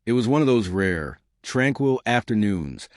It was one of those rare, tranquil afternoons,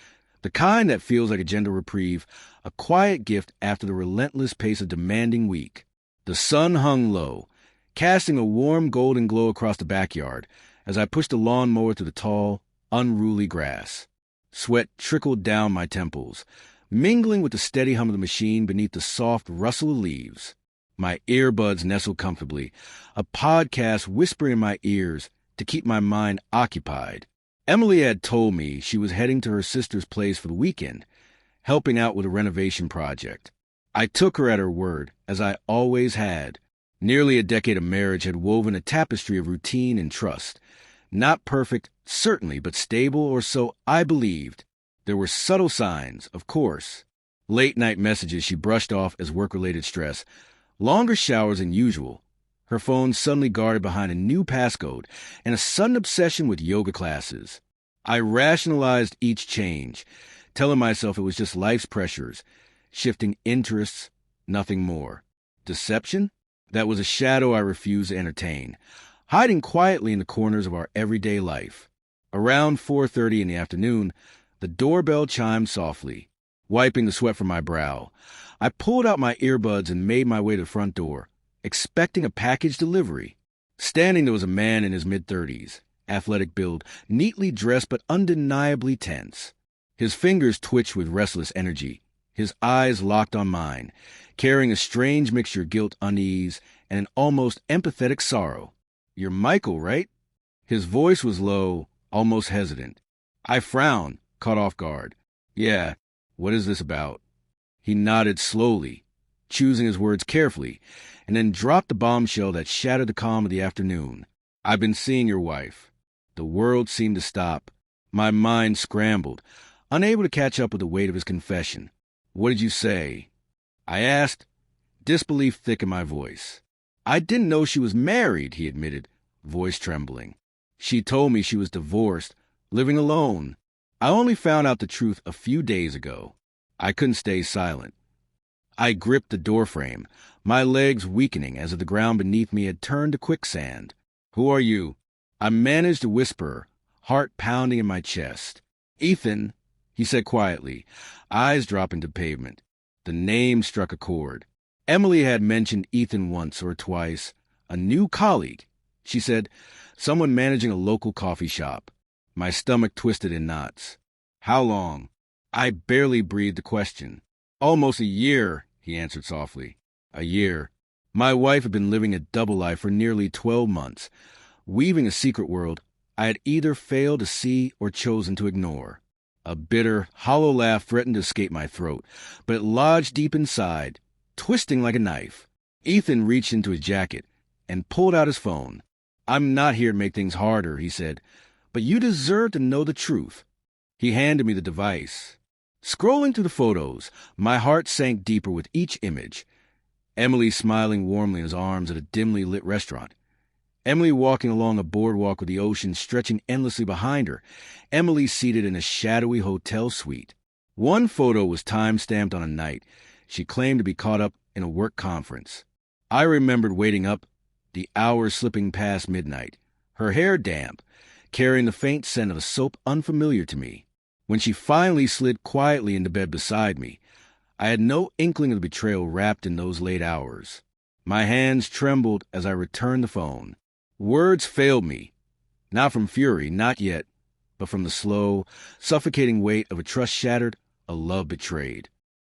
the kind that feels like a gentle reprieve, a quiet gift after the relentless pace of demanding week. The sun hung low, casting a warm golden glow across the backyard as I pushed the lawnmower through the tall, unruly grass. Sweat trickled down my temples, mingling with the steady hum of the machine beneath the soft rustle of leaves. My earbuds nestled comfortably, a podcast whispering in my ears to keep my mind occupied. Emily had told me she was heading to her sister's place for the weekend, helping out with a renovation project. I took her at her word, as I always had. Nearly a decade of marriage had woven a tapestry of routine and trust. Not perfect, certainly, but stable, or so I believed. There were subtle signs, of course. Late-night messages she brushed off as work-related stress. Longer showers than usual. Her phone suddenly guarded behind a new passcode, and a sudden obsession with yoga classes. I rationalized each change, telling myself it was just life's pressures, shifting interests, nothing more. Deception? That was a shadow I refused to entertain, hiding quietly in the corners of our everyday life. Around 4:30 in the afternoon, the doorbell chimed softly, wiping the sweat from my brow. I pulled out my earbuds and made my way to the front door, expecting a package delivery. Standing there was a man in his mid-30s, athletic build, neatly dressed but undeniably tense. His fingers twitched with restless energy, his eyes locked on mine, carrying a strange mixture of guilt, unease, and an almost empathetic sorrow. "You're Michael, right?" His voice was low, almost hesitant. I frowned, caught off guard. "Yeah, what is this about?" He nodded slowly, choosing his words carefully, and then dropped the bombshell that shattered the calm of the afternoon. "I've been seeing your wife." The world seemed to stop. My mind scrambled, unable to catch up with the weight of his confession. "What did you say?" I asked, disbelief thick in my voice. "I didn't know she was married," he admitted, voice trembling. "She told me she was divorced, living alone. I only found out the truth a few days ago." I couldn't stay silent. I gripped the doorframe, my legs weakening as if the ground beneath me had turned to quicksand. "Who are you?" I managed to whisper, heart pounding in my chest. "Ethan," he said quietly, eyes dropping to pavement. The name struck a chord. Emily had mentioned Ethan once or twice. A new colleague, she said, someone managing a local coffee shop. My stomach twisted in knots. "How long?" I barely breathed the question. "Almost a year," he answered softly. "A year." My wife had been living a double life for nearly 12 months, weaving a secret world I had either failed to see or chosen to ignore. A bitter, hollow laugh threatened to escape my throat, but it lodged deep inside, twisting like a knife. Ethan reached into his jacket and pulled out his phone. "I'm not here to make things harder," he said, "but you deserve to know the truth." He handed me the device. Scrolling through the photos, my heart sank deeper with each image. Emily smiling warmly in his arms at a dimly lit restaurant. Emily walking along a boardwalk with the ocean stretching endlessly behind her. Emily seated in a shadowy hotel suite. One photo was time-stamped on a night she claimed to be caught up in a work conference. I remembered waiting up, the hours slipping past midnight, her hair damp, carrying the faint scent of a soap unfamiliar to me. When she finally slid quietly into bed beside me, I had no inkling of the betrayal wrapped in those late hours. My hands trembled as I returned the phone. Words failed me, not from fury, not yet, but from the slow, suffocating weight of a trust shattered, a love betrayed.